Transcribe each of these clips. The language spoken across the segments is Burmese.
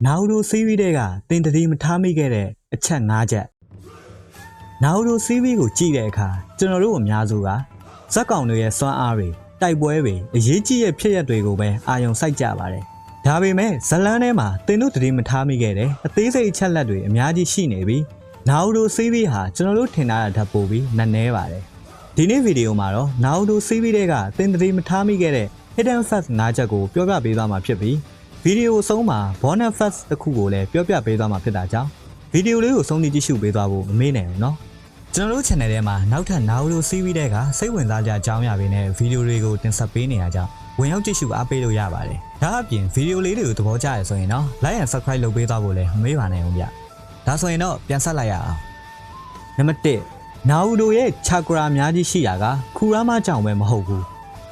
နာရူတိုစီးရီးတွေကတင်တတိမထားမိခဲ့တဲ့အချက်၅ချက်နာရူတိုစီးရီးကိုကြည့်တဲ့အခါကျွန်တော်တို့အများစုကဇက်ကောင်တွေရဲ့စွမ်းအားတွေတိုက်ပွဲတွေအရေးကြီးတဲ့ဖြစ်ရပ်တွေကိုပဲအာရုံစိုက်ကြပါတယ်ဒါပေမဲ့ဇလန်းထဲမှာတင်တို့တတိမထားမိခဲ့တဲ့အသေးစိတ်အချက်လက်တွေအများကြီးရှိနေပြီးနာရူတိုစီးရီးဟာကျွန်တော်တို့ထင်ထားတာထပ်ပိုပြီးနက်နဲပါတယ်ဒီနေ့ဗီဒီယိုမှာတော့နာရူတိုစီးရီးတွေကတင်တတိမထားမိခဲ့တဲ့ hidden facts ၅ချက်ကိုပြောပြပေးသွားမှာဖြစ်ပြီးဗီဒီယိုအဆုံးမှာ bonus facts တစ်ခုကိုလည်းပြောပြပေးသွားမှာဖြစ်တာကြောင့်ဗီဒီယိုလေးကိုဆုံးဖြတ်ကြည့်ရှုပေးသွားဖို့မမေ့နိုင်ဘူးเนาะကျွန်တော်တို့ channel ထဲမှာနောက်ထပ် Naruto series တွေကစိတ်ဝင်စားကြအကြောင်းအရာတွေနဲ့ဗီဒီယိုတွေကိုတင်ဆက်ပေးနေရကြောင်းဝင်ရောက်ကြည့်ရှုအားပေးလို့ရပါတယ်ဒါအပြင်ဗီဒီယိုလေးတွေကိုသဘောကျရဆိုရင်တော့ like and subscribe လုပ်ပေးသွားဖို့လည်းမမေ့ပါနဲ့ဦးဗျဒါဆိုရင်တော့ပြန်ဆက်လိုက်ရအောင်နံပါတ်1 Naruto ရဲ့ chakra အများကြီးရှိတာကခူရာမကြောင့်ပဲမဟုတ်ဘူး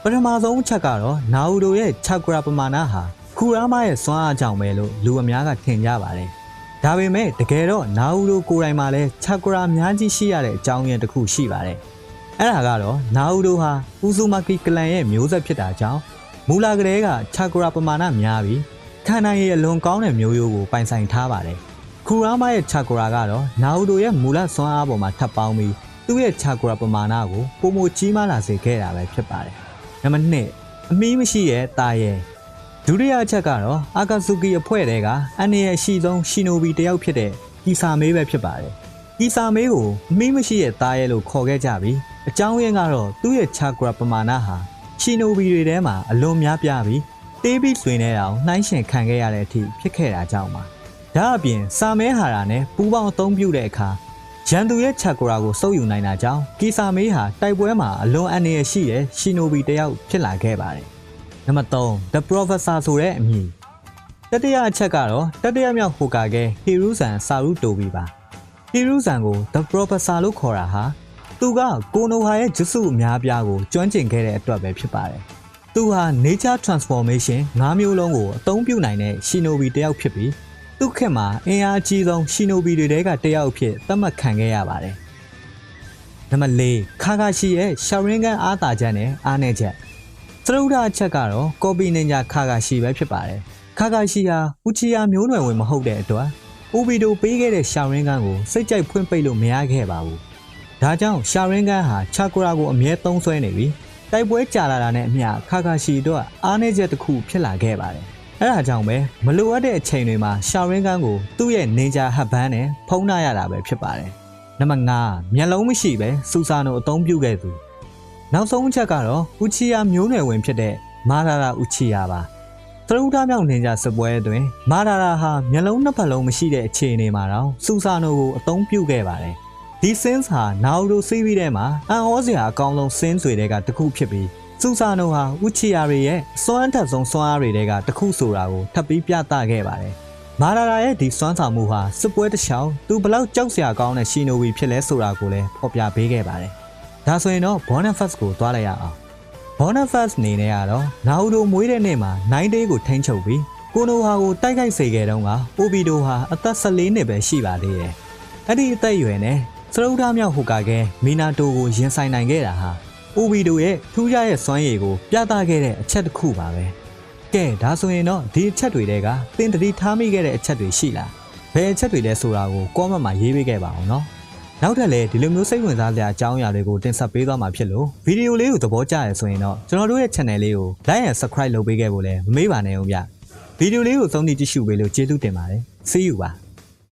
ပထမဆုံးချက်ကတော့ Naruto ရဲ့ chakra ပမာဏဟာခူရာမရဲ့စွမ်းအားကြောင့်ပဲလို့လူအများကထင်ကြပါတယ်ဒါပေမဲ့တကယ်တော့နာရူတိုကိုယ်တိုင်မှာလည်းချာကရာအများကြီးရှိရတဲ့အကြောင်းရင်းတစ်ခုရှိပါတယ်အဲ့ဒါကတော့နာရူတိုဟာဥဇူမာကီကလန်ရဲ့မျိုးဆက်ဖြစ်တာကြောင့်မူလာကလေးကချာကရာပမာဏများပြီးခန္ဓာရဲ့အလွန်ကောင်းတဲ့မျိုးရိုးကိုပိုင်ဆိုင်ထားပါတယ်ခူရာမရဲ့ချာကရာကတော့နာရူတိုရဲ့မူလစွမ်းအားပေါ်မှာထပ်ပေါင်းပြီးသူ့ရဲ့ချာကရာပမာဏကိုပုံမကြီးမားလာစေခဲ့တာပဲဖြစ်ပါတယ်နံပါတ်2အမီးမရှိတဲ့တာရဲ့ဒုတိယအချက်ကတော့အာကာဇူကီအဖွဲ့တဲကအန်ရဲ့အရှိဆုံးရှီနိုဘီတယောက်ဖြစ်တဲ့ကီဆာမေးပဲဖြစ်ပါတယ်။ကီဆာမေးကိုအမီးမရှိတဲ့သားရဲလို့ခေါ်ခဲ့ကြပြီးအကြောင်းရင်းကတော့သူ့ရဲ့ချာကရာပမာဏဟာရှီနိုဘီတွေထဲမှာအလွန်များပြားပြီးတေးပြီးဆွေနေအောင်နှိုင်းယှဉ်ခံခဲ့ရတဲ့အထိဖြစ်ခဲ့တာကြောင့်ပါ။ဒါအပြင်စာမဲဟာရာနဲ့ပူပေါင်းအသုံးပြုတဲ့အခါရန်သူရဲ့ချာကရာကိုစုပ်ယူနိုင်တာကြောင့်ကီဆာမေးဟာတိုက်ပွဲမှာအလွန်အန္တရာယ်ရှိတဲ့ရှီနိုဘီတယောက်ဖြစ်လာခဲ့ပါတယ်။နံပါတ်3 The Professor ဆိုတဲ့အမည်တတိယအချက်ကတော့တတိယမြောက်ဟိုကာကဲဟီရူဇန်ဆာရူတိုဘီပါဟီရူဇန်ကို The Professor လို့ခေါ်တာဟာသူကကိုနိုဟာရဲ့ဂျစ်စုအများပြားကိုကျွမ်းကျင်ခဲ့တဲ့အတွက်ပဲဖြစ်ပါတယ်သူဟာ Nature Transformation ၅မျိုးလုံးကိုအသုံးပြုနိုင်တဲ့ရှီနိုဘီတယောက်ဖြစ်ပြီးသူ့ခေတ်မှာအင်အားအကြီးဆုံးရှီနိုဘီတွေထဲကတယောက်ဖြစ်သတ်မှတ်ခံခဲ့ရပါတယ်နံပါတ်4ခါဂါရှီရဲ့ရှာရင်ကန်အားသာချက်နဲ့အားနည်းချက်စရုဒ္ဓအချက်ကတော့ကော်ပီနင်ဂျာခါဂါရှီပဲဖြစ်ပါတယ်ခါဂါရှီဟာဥချီယာမျိုးနွယ်ဝင်မဟုတ်တဲ့အတွက်အိုဘီတိုပေးခဲ့တဲ့ရှာရင်းကန်ကိုစိတ်ကြိုက်ဖွင့်ပိတ်လို့မရခဲ့ပါဘူးဒါကြောင့်ရှာရင်းကန်ဟာချာကရာကိုအမြဲသုံးဆွဲနေပြီးတိုက်ပွဲကြာလာတာနဲ့အမျှခါဂါရှီတို့အားနည်းချက်တစ်ခုဖြစ်လာခဲ့ပါတယ်အဲ့ဒါကြောင့်ပဲမလိုအပ်တဲ့အချိန်တွေမှာရှာရင်းကန်ကိုသူ့ရဲ့နင်ဂျာဟတ်ဘန်းနဲ့ဖုံးနှရတာပဲဖြစ်ပါတယ်နံပါတ်5မျက်လုံးမရှိပဲစူဆာနိုအသုံးပြုခဲ့သူနောက်ဆုံးအချက်ကတော့ဥချီယာမျိုးနွယ်ဝင်ဖြစ်တဲ့မာရာရာဥချီယာပါသရုပ်သားမြောက်နင်ဂျာစစ်ပွဲအတွင်းမာရာရာဟာမျက်လုံးနှစ်ဖက်လုံးမရှိတဲ့အခြေအနေမှာတော့စူဆာနိုကိုအသုံးပြုခဲ့ပါတယ်ဒီစင်းဟာနာရူတိုစီးရီးထဲမှာအန်ဩစရာအကောင်းဆုံးစင်းတွေကတစ်ခုဖြစ်ပြီးစူဆာနိုဟာဥချီယာတွေရဲ့စွမ်းအထက်ဆုံးစွမ်းအားတွေကတစ်ခုဆိုတာကိုထပ်ပြီးပြသခဲ့ပါတယ်မာရာရာရဲ့ဒီစွမ်းဆောင်မှုဟာစစ်ပွဲတစ်လျှောက်သူဘလောက်ကြောက်စရာကောင်းတဲ့ရှီနိုဘီဖြစ်လဲဆိုတာကိုလည်းဖော်ပြပေးခဲ့ပါတယ်ဒါဆိုရင်တော့ bonus facts ကိုသွားလိုက်ရအောင် bonus facts အနေနဲ့ကတော့နာရူတိုမွေးတဲ့နေ့မှာ9 day ကိုထိန်းချုပ်ပြီးကိုနိုဟာကိုတိုက်ခိုက်စေခဲ့တုန်းကအိုဘီတိုဟာအသက်14နှစ်ပဲရှိပါသေးတယ်အဲ့ဒီအသက်အရွယ်နဲ့စရုဒ္ဓမြောက်ဟိုကာကဲမီနာတိုကိုရင်ဆိုင်နိုင်ခဲ့တာဟာအိုဘီတိုရဲ့ထူးခြားရဲ့စွမ်းရည်ကိုပြသခဲ့တဲ့အချက်တစ်ခုပါပဲကဲဒါဆိုရင်တော့ဒီအချက်တွေကသင်တတိထားမိခဲ့တဲ့အချက်တွေရှိလားဘယ်အချက်တွေလဲဆိုတာကို comment မှာရေးပေးခဲ့ပါအောင်နော်နောက်ထပ်လည်းဒီလိုမျိုးစိတ်ဝင်စားစရာအကြောင်းအရာတွေကိုတင်ဆက်ပေးသွားမှာဖြစ်လို့ဗီဒီယိုလေးကိုသဘောကျရဆိုရင်တော့ကျွန်တော်တို့ရဲ့ channel လေးကို like and subscribe လုပ်ပေးခဲ့ဖို့လည်းမမေ့ပါနဲ့ဦးဗျဗီဒီယိုလေးကိုဆုံးဖြတ်ကြည့်ရှုပေးလို့ကျေးဇူးတင်ပါတယ် See you ပါ